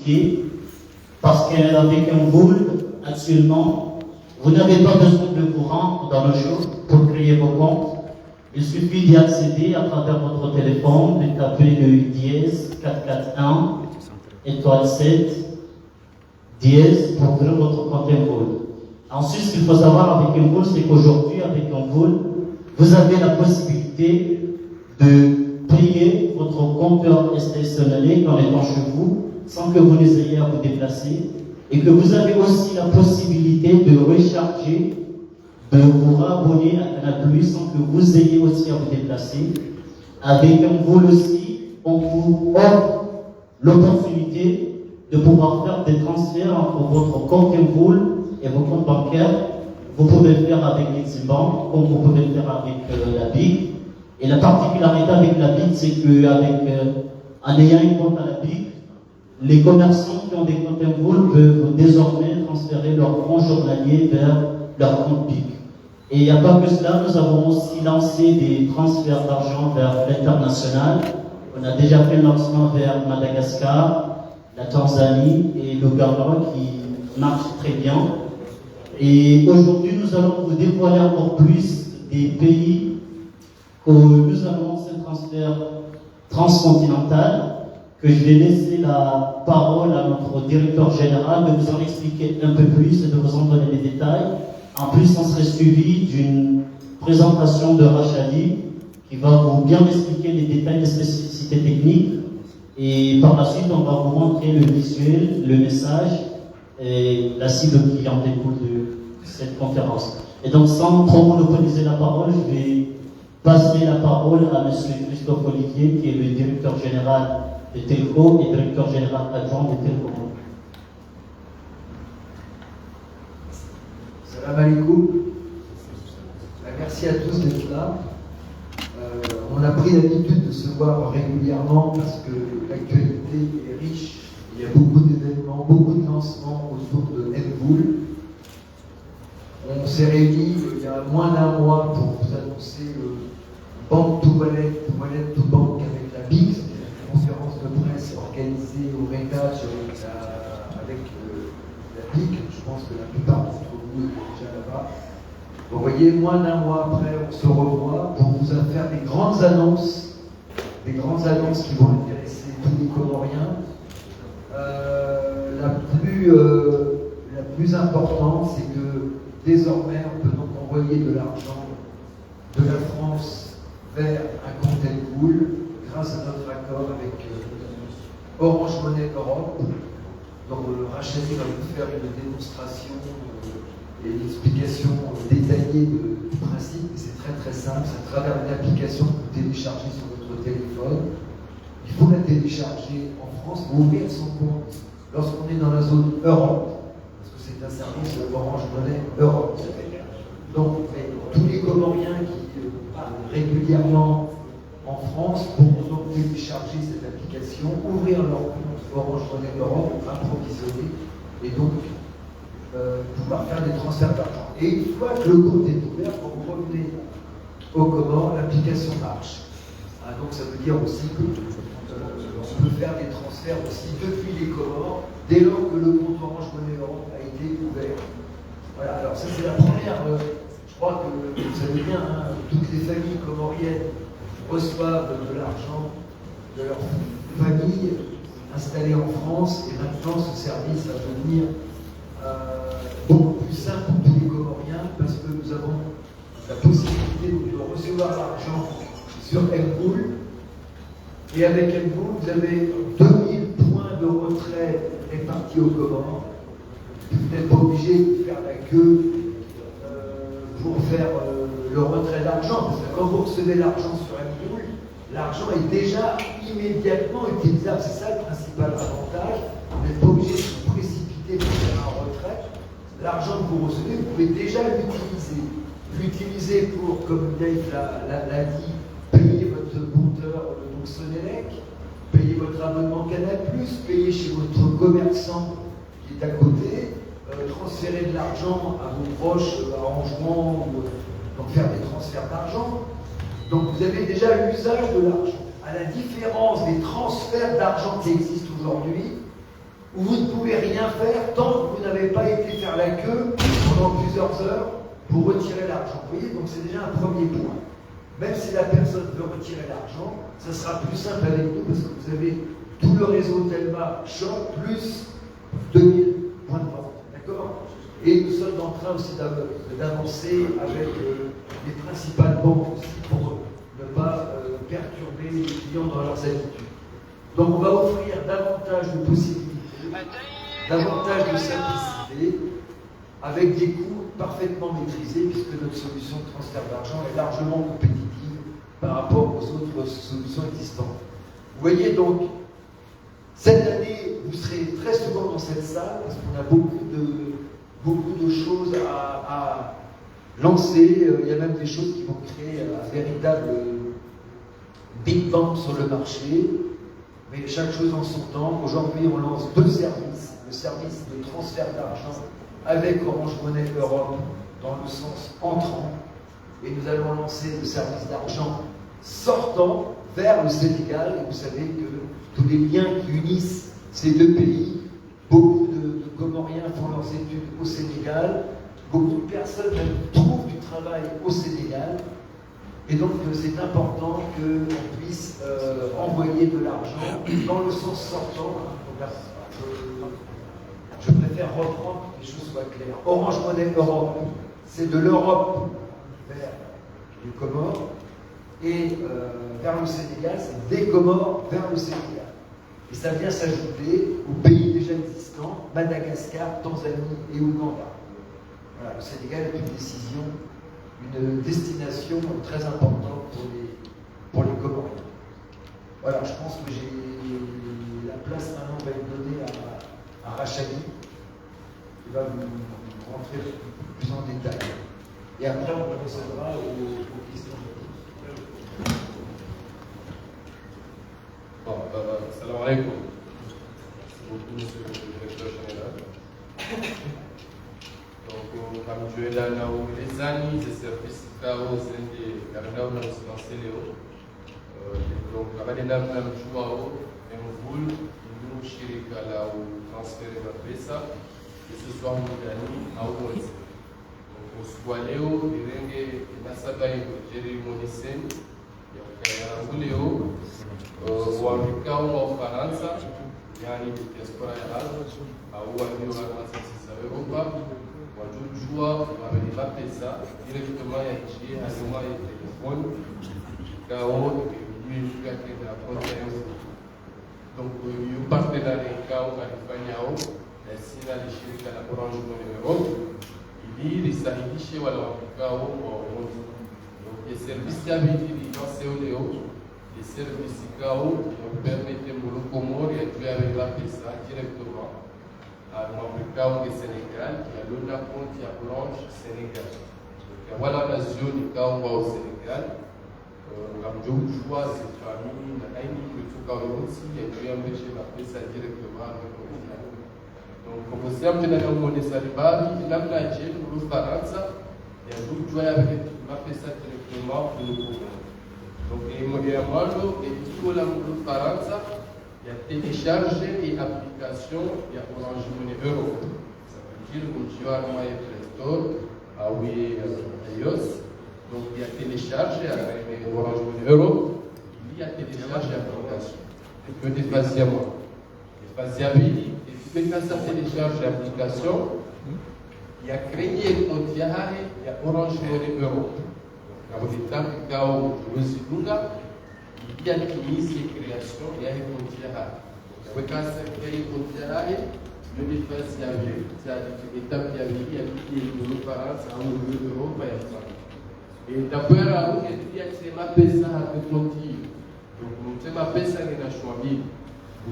expliquer, parce qu'avec un Gold, actuellement, vous n'avez pas besoin de vous rendre dans le show pour créer vos comptes. Il suffit d'y accéder à travers votre téléphone, de taper le dièse 441, étoile 7, dièse pour ouvrir votre compte Gold. Ensuite, ce qu'il faut savoir avec un Gold, c'est qu'aujourd'hui, avec un Gold, vous avez la possibilité de payer votre compteur STSNL en étant chez vous, sans que vous n'ayez à vous déplacer, et que vous avez aussi la possibilité de recharger, de vous rabonner à Canal+, sans que vous ayez aussi à vous déplacer. Avec un Gold aussi, on vous offre l'opportunité de pouvoir faire des transferts entre votre compte Gold et vos comptes bancaires. Vous pouvez le faire avec Eximbank, comme vous pouvez le faire avec la BIC. Et la particularité avec la BIC, c'est qu'en ayant un compte à la BIC, les commerçants qui ont des comptes Gold peuvent désormais transférer leurs fonds journaliers vers leur compte BIC. Et il n'y a pas que cela, nous avons aussi lancé des transferts d'argent vers l'international. On a déjà fait le lancement vers Madagascar, la Tanzanie et l'Ouganda qui marche très bien. Et aujourd'hui, nous allons vous dévoiler encore plus des pays que nous allons lancer un transfert transcontinental, que je vais laisser la parole à notre directeur général de vous en expliquer un peu plus et de vous en donner les détails. En plus, on serait suivi d'une présentation de Rachadi qui va vous bien expliquer les détails des spécificités techniques. Et par la suite, on va vous montrer le visuel, le message et la cible qui en découle de cette conférence. Et donc, sans trop monopoliser la parole, je vais passer la parole à M. Christophe Olivier, qui est le directeur général de Telco et directeur général adjoint de Telco. Salam alaikum. Merci à tous d'être là. On a pris l'habitude de se voir régulièrement parce que l'actualité est riche. Il y a beaucoup d'événements, beaucoup de lancements autour de Mboul. On s'est réunis il y a moins d'un mois pour vous annoncer le Bank to Wallet, Wallet to Bank avec la BIC, une conférence de presse organisée au RECAJ avec la BIC. Je pense que la plupart d'entre vous sont déjà là-bas. Vous voyez, moins d'un mois après, on se revoit pour vous faire des grandes annonces qui vont intéresser tous les Comoriens. La plus importante, c'est que désormais, on peut donc envoyer de l'argent de la France vers un compte Mboul grâce à notre accord avec Orange Money Europe. Donc, Rachel va vous faire une démonstration et une explication détaillée du principe. C'est très très simple. C'est à travers une application que vous téléchargez sur votre téléphone. Il faut la télécharger en France pour ouvrir son compte lorsqu'on est dans la zone Europe, parce que c'est un service de Orange Money Europe. Donc, tous les Comoriens qui parlent régulièrement en France pourront donc télécharger cette application, ouvrir leur compte Orange Money Europe, approvisionner, et donc pouvoir faire des transferts d'argent. Et une fois que le compte est ouvert, quand vous revenez aux Comores, l'application marche. Donc ça veut dire aussi que on peut faire des transferts aussi depuis les Comores dès lors que le compte Orange Money Europe a été ouvert. Voilà, alors ça c'est la première, je crois que vous savez bien, toutes les familles comoriennes reçoivent de l'argent de leur famille installée en France, et maintenant ce service va devenir beaucoup plus simple pour tous les Comoriens parce que nous avons la possibilité de recevoir l'argent sur Mboul, et avec Mboul vous avez 2000 points de retrait répartis aux Comores. Vous n'êtes pas obligé de faire la queue pour faire le retrait d'argent, parce que quand vous recevez l'argent sur Mboul, l'argent est déjà immédiatement utilisable. C'est ça le principal avantage. Vous n'êtes pas obligé de vous précipiter pour faire un retrait. L'argent que vous recevez, vous pouvez déjà l'utiliser. L'utiliser pour, comme Dave l'a dit, payer votre compteur donc Sonelec, payer votre abonnement Canal+, payer chez votre commerçant qui est à côté, transférer de l'argent à vos proches, arrangements, ou donc faire des transferts d'argent. Donc vous avez déjà l'usage de l'argent. À la différence des transferts d'argent qui existent aujourd'hui, où vous ne pouvez rien faire tant que vous n'avez pas été faire la queue pendant plusieurs heures pour retirer l'argent. Vous voyez, donc c'est déjà un premier point. Même si la personne veut retirer l'argent, ça sera plus simple avec nous parce que vous avez tout le réseau Telma Shop plus 2000 points de vente. D'accord? Et nous sommes en train aussi d'avancer avec les principales banques aussi pour ne pas perturber les clients dans leurs habitudes. Donc on va offrir davantage de possibilités, davantage de simplicité, avec des coûts parfaitement maîtrisés, puisque notre solution de transfert d'argent est largement compétitive par rapport aux autres solutions existantes. Vous voyez donc, cette année, vous serez très souvent dans cette salle, parce qu'on a beaucoup de choses à lancer. Il y a même des choses qui vont créer un véritable big bang sur le marché. Mais chaque chose en son temps. Aujourd'hui, on lance 2 services. Le service de transfert d'argent avec Orange Money Europe dans le sens entrant. Et nous allons lancer le service d'argent sortant vers le Sénégal. Et vous savez que tous les liens qui unissent ces 2 pays, beaucoup de Comoriens font leurs études au Sénégal, beaucoup de personnes même trouvent du travail au Sénégal. Et donc c'est important qu'on puisse envoyer de l'argent dans le sens sortant. Je préfère reprendre pour que les choses soient claires. Orange Money Europe, c'est de l'Europe vers les Comores, et vers le Sénégal, c'est des Comores vers le Sénégal. Et ça vient s'ajouter aux pays déjà existants, Madagascar, Tanzanie et Ouganda. Voilà, le Sénégal est une destination très importante pour les Comoriens. Voilà, je pense que j'ai la place maintenant va être donnée à Rachadi, qui va vous rentrer plus en détail. Et après, on procédera aux questions. Bon, salam alaikum. Merci beaucoup, monsieur le directeur général. Donc, comme je l'ai dit, les années de service KO, c'est des carnets dans ce conseil. Donc, avant de nous jouer, on voulait nous chercher à transférer la pesa, que ce soit en Ghana ou en Haïti. Donc, au Swaleo, il y a une assaille de Jerry Monisen, il y a un Guleo, au Africa ou en France, il y a une diaspora au Africa, c'est Europa. Wajujua wamelipa pesa directement ya nchi alima ya telefoni kao imefika kwenye akaunti yangu. Donc yu partenariat kao alifanyao na sina lishirika la Orange Money Europe ili lisaidishe wale wapikao wa uongozi. Donc les services ya viti lilanceo leo, les services kao permettent mulu Comore ya jouer avec la pesa directement à l'Afrique au Sénégal, qui a l'autre compte, il y a Orange Sénégal. Donc, voilà la zone qui au Sénégal. Comme je vous vois, cette famille, il y a une aussi, il y a eu un péché, il a fait ça directement avec le Sénégal. Donc, comme vous savez, il y a un monde de Salibari, il y a un Niger, il y a un France, il y a un joueur avec qui a fait ça directement pour le Congo. Donc, il y a un monde, et tout le monde de France, il y a téléchargé et application, il y a Orange Money Europe. Ça veut dire que tu as un Play Store, iOS. Donc il y a téléchargé avec Orange Money Europe, il y a téléchargé l'application. Il peut dépasser moi. Dépasser à Billy, et si tu fais ça télécharger l'application, il y a créé un compte, il y a Orange Money Europe. Quand vous êtes dans le cas où je suis il y a une mise de création, il y a un compte. Donc, quand il y a un compte, le défense, il y a une étape, il y a une parents, ça a un euro, pas et d'ailleurs, il y a ma pesa avec mon tir. Donc, c'est ma pesa qui est choisi.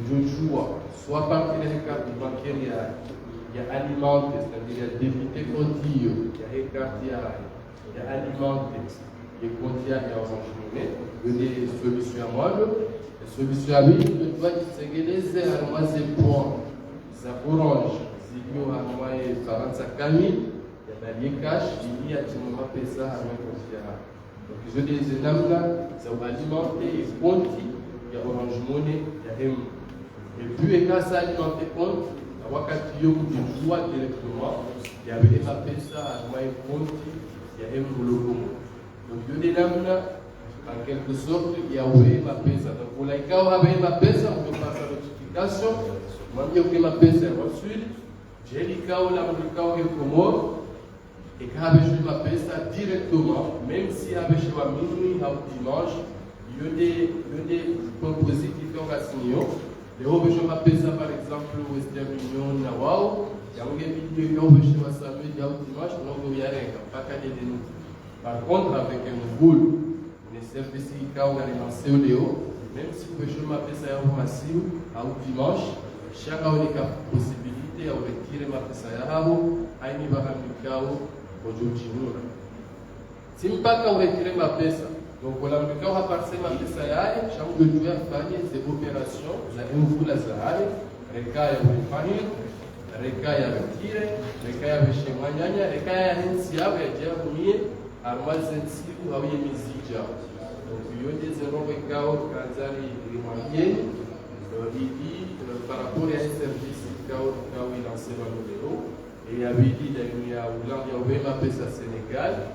Je joue, soit par les cartes bancaires, il y a alimenté, c'est-à-dire il y a débité mon tir, il y a écarté, il y a alimenté. Et quand il y a Orange Money, venez solution à moi, les solutions à lui, le doigt qui se guérit, à moi c'est bon, c'est Orange, c'est lui à moi et 45 000, il y a des cash, il y a des moments que ça à moi comme ça. Donc je dis les hommes là, ça va alimenter et compter, il y a Orange Money, il y a Et puis, quand ça alimente compte, wakati yo kujua directement, il y avait ma pesa, moi compte, il y a un boulot. Donc, il y a des en quelque sorte, il y a ma pesa. Donc, pour les cas où il y a ma pesa, on peut passer la notification. Moi, il y a ma pesa reçue. J'ai les cas où il y a Comore. Et quand il y a ma pesa directement, même si il y a minuit ou dimanche, il y a des composites qui font la signaux. Les je m'appelle ça par exemple au Western Union, Nawao. Il y a une vidéo qui est samedi, dimanche, non, il n'y a rien, pas qu'à des nous. Par contre, avec un boule, on est service quand on a lancé au Léo, même si je m'appelle ça au massif, au dimanche, chaque fois il y a une possibilité de retirer ma pesa à une barre aujourd'hui. Si je ne peux pas retirer ma pesa, donc, on a passé ma pesa yaye, chaque de jouer à faire ces opérations, la nouveau la zahaye, reka ya wifani, reka ya retire, reka ya vishemanyanya, reka ya hensi yawe ya jamii, arma zensibu au ya mizija. Donc, il y a des erreurs kao kanzari rimambie, il par rapport à un service kao il lancé dans le vélo, et il y avait dit qu'il y a ma pesa Sénégal.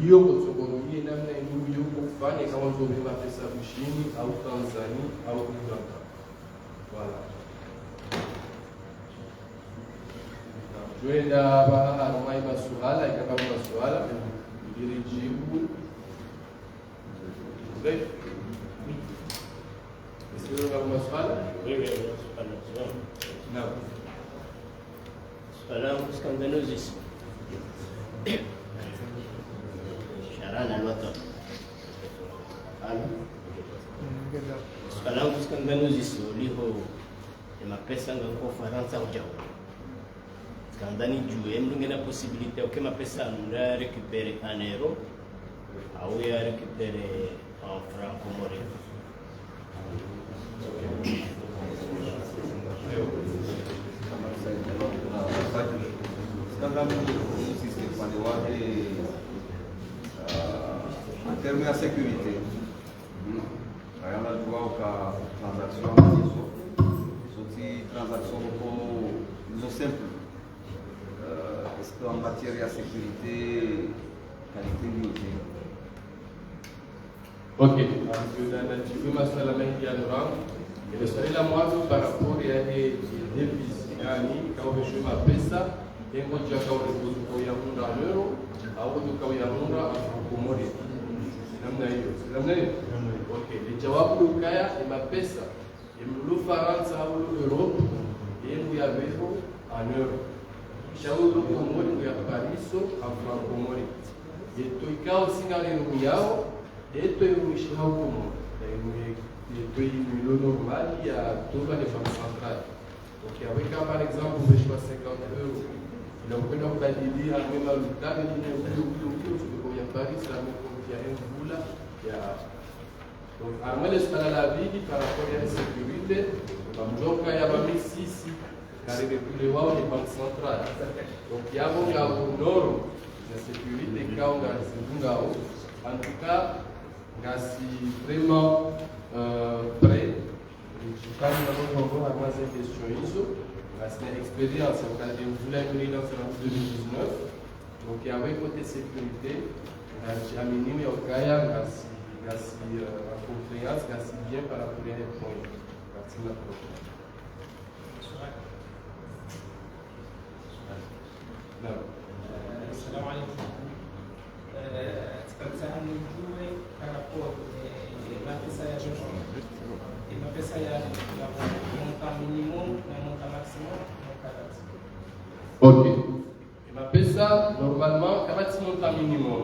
Iyo kutokomie namna iliyo kufanya kama zobeba pesa Bushini au Tanzania au Uganda. Voilà. Joenda ba armai masuala ikaba masuala dirigibu. Bem. Est-ce que vous avez masuala? Oui, Não. Falamos escandalosíssimo. Charana Lota. Falamos escandalosíssimo. Liho é uma peça que eu faço ao Japão. Scandani Ju, eu não tenho a possibilidade de que uma peça não recupere en euro, ou recupere en franc comoré. En termes de sécurité, il y a le droit à transaction, c'est transaction beaucoup simple. Est-ce qu'en matière de sécurité, qualité limitée? Ok, donc tu veux m'assurer la main qui a le rang. Et le soleil la moi par rapport à des devises. Quand je m'appelle ça, et moi je vais en euro, ok, le jawabu lukaya ema pesa emulu Faransa au Europe et nous avons en euro. Shawu Komori nous a Pariso en franc Komori. Et toi quand aussi dans les yao et toi nous shawu Komori. Et toi le normal il y a tout dans les banques centrales. Donc avec par exemple je choisis 50 euros. Il a pris un badili à même le temps et il y a Paris c'est la même chose il y a un bout là. Donc, à moi, la vie par rapport à la sécurité, comme je dis, il y a même ici, car il y a tous les banques centrales. Donc, il y a un nord de sécurité, en tout cas, c'est vraiment prêt. Je parle d'abord à moi cette question. C'est une expérience, on a voulu dans 2019. Donc, il y avait côté sécurité, j'ai amené au Kaya, la confiance, c'est bien par rapport à les points. Merci la prochaine. Salam alaikum. Par rapport à la PSA, et ma PSA, il montant minimum, un montant maximum, ok. Et ma PSA, normalement, 40 montant minimum.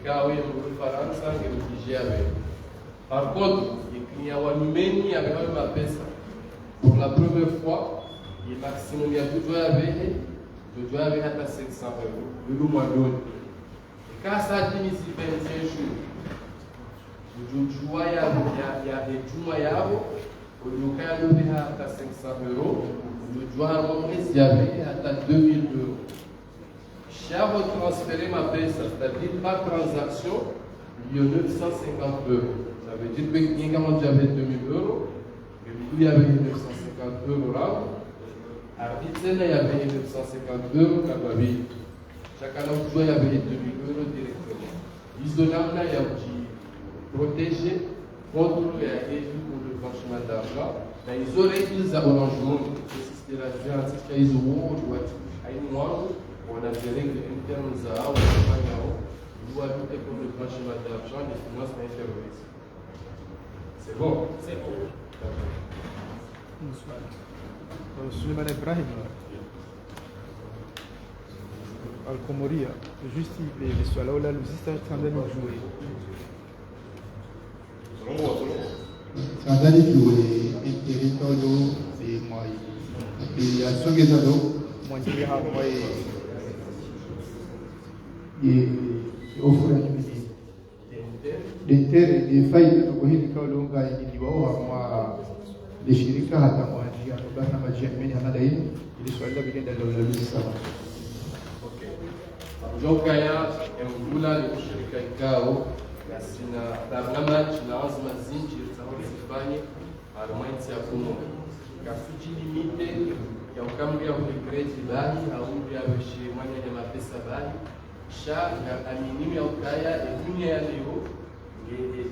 Car oui, on peut faire ensemble et obligé avec. Par contre, il y a un menu avec ma PSA. Pour la première fois, le maximum, il y a tout joué avec à 500 euros. Le mois d'aujourd'hui. Et quand ça dit ici 25 jours, je joue il y a des jours, au local, il y a 500 euros. Je dois ramener s'il y avait à 2000 euros. Chaque transférer ma PSA, c'est-à-dire par transaction, il y a 950 euros. Ça veut dire que quand j'avais 2000 euros, et il y avait 950 euros là. Arbitre, il y avait 950 euros quand il y avait. Chacun d'entre eux, il y avait 2000 euros directement. Ils donnent là, il y a protégé contre les pour le blanchiment d'argent. Mais ils auraient eu un arrangement. C'est la différence qu'ils ont eu. On a des règles internes à on doit lutter contre le blanchiment d'argent et les financements terroristes. C'est bon? C'est bon. Suleiman Ibrahim Al-Komoria, juste le swala ula luzista tsandani juwe. Tsandani juwe territorio de moi. Et à Songezado, moi je ha moi et offre ni dentere de faida kwa hili kwa longa ni wao wa lishirika hata mwajia bana majia mimi anadai ili swali la bidenda la ulaluzi sawa. Jokaya emvula ni kushirika ikao na sina barnamaj na azma zinji zifanye armaiti ya kuno kasuji limite ya ukambi ya ulikreti bahi au ya weshi mwanya ya mapesa bahi sha na aminimi ya ukaya dunia ya leo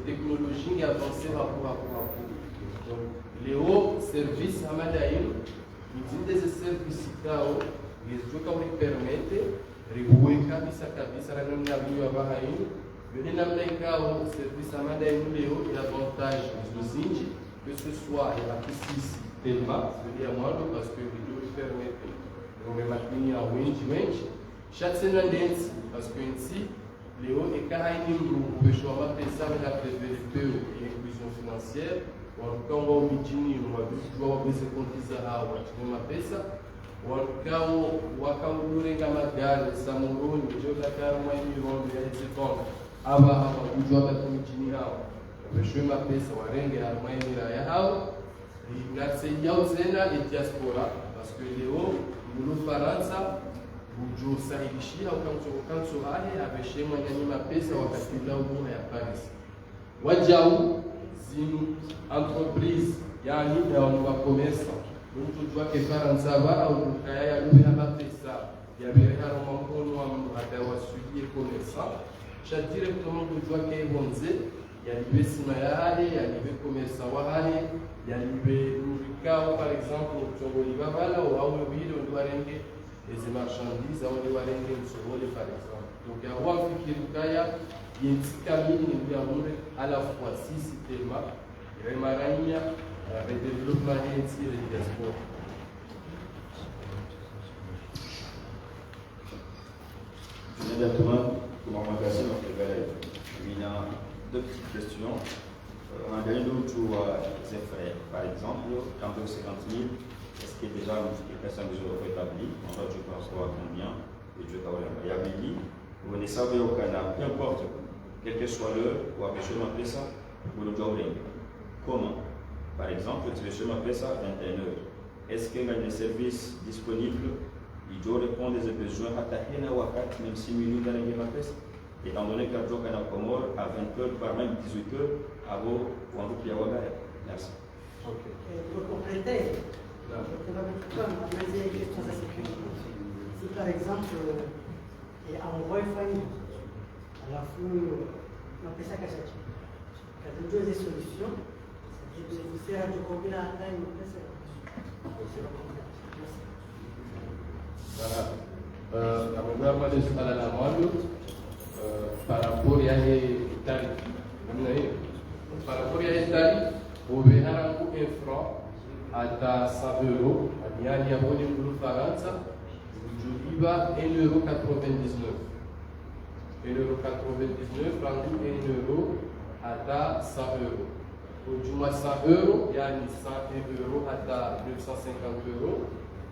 teknolojia avancée hapo. Leo service hamadaim mzinde ze service kao yezuka uli permite ribuwe kabisa na namna ya bahaini yoni namna ikao service hamadaim leo ya avantage zozinji que ce soit la PCC tellement c'est-à-dire moi parce que il permite de maintenir en winch chaque semaine parce que ici Léo et Karaïni Mbrou, le choix de pesa avec la prévérité et l'inclusion financière. Quand on va au Midjini, on va jouer au Bese Kontizara, on va jouer ma pesa. Quand on va au Lurenga Magal, Samuroni, je vais faire moi une ronde de secondes. Ava, on joue avec le Midjini, on va jouer ma pesa, on va rendre à moi une raya. Et grâce à Yauzena et Diaspora, parce que Léo, nous le Faransa, Ujo sahibishi au kanso hali abeshema nyani mapesa wakati lao ya Paris. Wajau zinu entreprise yani ya wa commerce. Mtu jua ke Faransa ba au kaya ya lube ya mapesa ya biashara mkono wa atawasudie commerçant. Cha directement kujua ke bonze ya libe sima yale ya libe commerce wa hali ya libe murikao par exemple chongo libabala au wile ndo arenge les marchandises on les warenge msogole par exemple. Donc il y a un fikirikaya yentikamini ndio amure à la fois si tellement remaranya redéveloppement yenti de diaspora. Immédiatement, pour m'engager dans le gars, il y a deux petites questions. On a gagné d'autres ses frères. Par exemple, quand on 50 000, est-ce que déjà les personnes que vous avez établies, on doit jouer par rapport à combien et Dieu t'a envoyé. Il y a Billy, vous ne savez au Canada, peu importe, quel que soit l'heure, ou à péché m'appeler ça, vous le jouez. Comment? Par exemple, tu veux m'appeler ça à 21h. Est-ce qu'il y a des services disponibles? Il doit répondre des besoins à ta haine ou à 4, même 6 minutes dans les mapes. Étant donné qu'un jour, à Comore, à 20h, par même 18h, à vos points de merci. Ok. Pour compléter, si par exemple, en Wi-Fi, à la fois, on appelle ça cachachi. Quand on a des solutions, c'est à du combien à la une Voilà. Par rapport à l'Italie, par rapport à l'Italie, on verra un coup infra à 100 euros, il y a un abonné pour le Faransa, je va 1,99 €. 1,99 €, prendre 1 euro à 100 euros. Au du mois 100 euros, il y a 101 euros à 250 euros.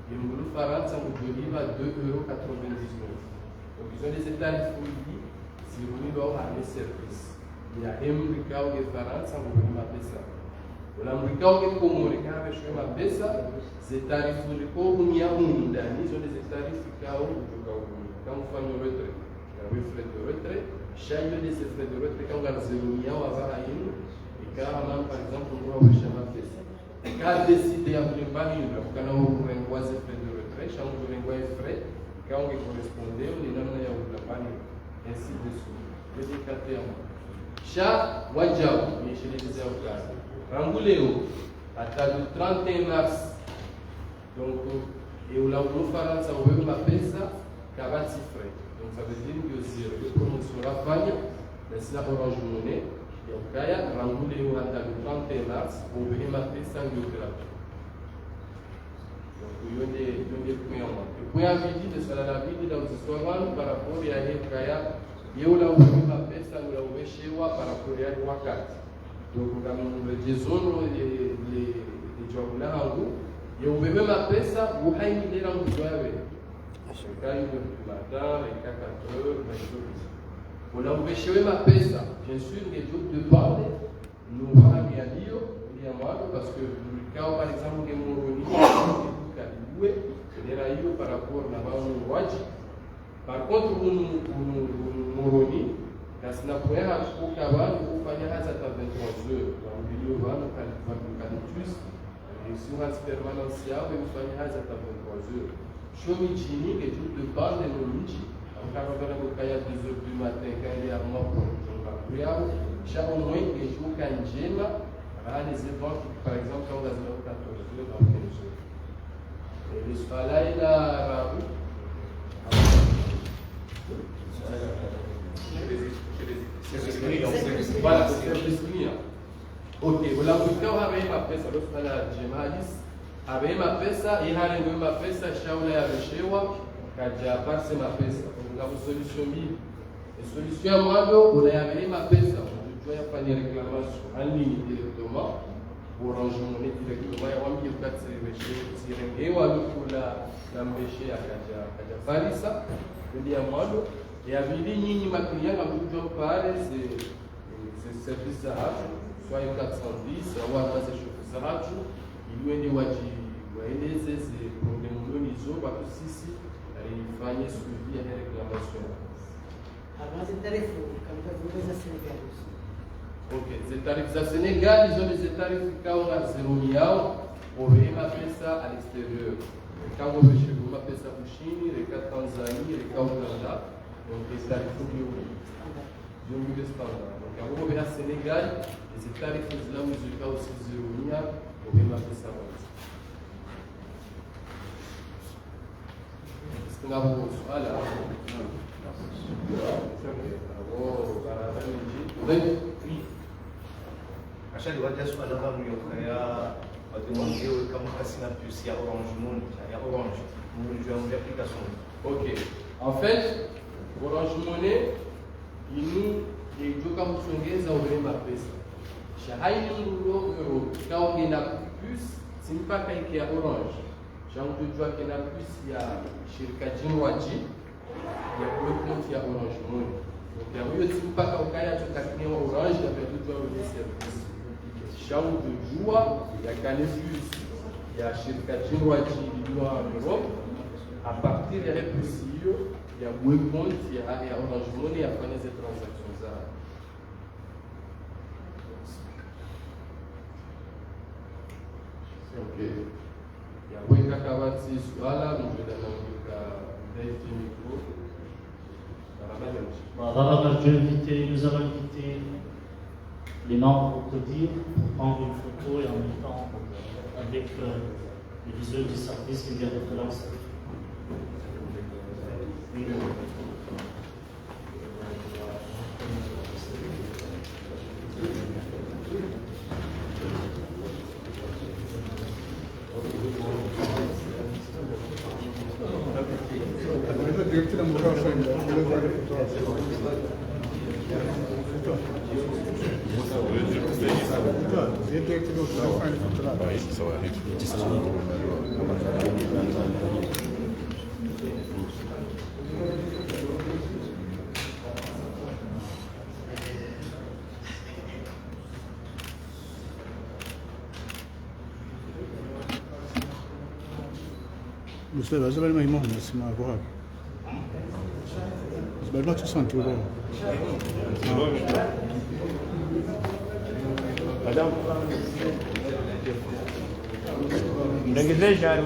Et le Faransa, je va 2,99 €. Donc, ils ont des états fouillis, si vous voulez avoir un service. Il y a un mercado de Faransa, vous pouvez m'appeler ça. O mercado de Comore, quand je suis m'appeler ça, c'est tarif de Comore, il y a un d'année, ils ont des tarifs quand vous faites le retrait. Il y a 8 frais de retrait, chaque de ces frais de retrait, quand vous avez 0 milliard, on va avoir et quand par exemple, on doit m'appeler ça. Quand décider à vous épargner, quand on vous renvoie ces frais de retrait, quand on vous renvoie les frais, quand on correspondait, on est là, on vous l'épargne, ainsi de suite. Le décateur. Chaque wajab, mais chez les déserts, Ranguléo, à le 31 mars, donc, et on a une France, on veut ma pesa, 40 frais. Donc ça veut dire que si le promotion la faille, c'est la Orange Monnaie. Et au cas où Rangoulé au 31 mars, on veut ma pesa en gratuit. Donc il y a des points. Le point à vie de cela la vie dans l'histoire par rapport à Kaya, il y a là où ma pesa, où la chez moi par rapport à Wakati. Donc on a des zones, les jobs là en haut, et on veut même ma pesa, où il y a une idée dans le joie. Quand il est du matin, les 4 heures, on a ouvert ma pesa. Bien sûr, les jours de parler, nous allons bien dire, parce que le cas, par exemple, que Moroni, c'est par rapport à la Waji. Par contre, Moroni, la première fois qu'on va faire à 23 heures, dans le milieu, on va faire et si on a une permanence, on va faire à 23 heures. Chomijini, les jours de parle de Nomiji, on va faire au cas 2 heures du matin, quand il y a un mois pour le jour. Chaque mois, les jours quand j'aime, les événements, par exemple, quand on a 14 heures, dans 15 heures. Et le soir-là, il a voilà, c'est le ok, voilà, quand on a ma pesa, le soir-là, j'aime avec ma pesa, il y a ma pesa, shaula ya beshewa, kaja parse ma pesa. On a une solution mille. Et solution à moi, on a avec ma pesa. On doit faire des réclamations en ligne directement, pour Orange Monnaie directement. Il y a un million de cas de béché, et on a pour la béché à kaja farisa, il y a moi. Et à Vili, ni ma client, à vous dire parler, c'est service à soit 410, ou à base de chauffeur Saraju. Il y a des waeleze problème hizo kwa sisi alifanya suivi ya reclamation. Avant ces tarifs, comme vous les Sénégal aussi. Ok, ces tarifs à Sénégal, ils ont des tarifs qui ont à 0 milliards, on veut ma pesa à l'extérieur. Quand on veut chez vous, ma pesa au Chine, les cas Tanzanie, les cas Ouganda, donc les tarifs au milieu standard. Donc quand on veut à Sénégal, les tarifs là où ils ont aussi 0 milliards, on veut ma pesa à عشان يودي سؤال غير يوخيا ودي كم خسنا بلس يا اورانج مون يا اورانج مون جو une application. Ok. En fait, Orange Monnaie, il nous les deux comme Songez a ouvert ma pesa. Shahai nous euro quand on a plus, c'est pas qu'il y a Orange. Jean de Joie qui a plus, il y a Shirka Jinwaji, il y a le compte, il y a Orange Money. Donc il y a eu aussi pas quand il y a tout à fait Orange, il y avait tout le service. Jean de Joie, il y a Canal Plus, il y a Shirka Jinwaji, il y a en Europe. À partir des répressives, il y a le compte, il y a Orange Money, il y a fait des transactions. Ok. Oui, Kakawati, Suala, nous venons nous avons invité les membres au CODIR pour prendre une photo et en même temps avec le visuel du service qui vient d'être lancé. Mustafa, زبل ما يمهن اسمه أبوها. زبل ما تصنع تقوله. Madame. Ndengeze jari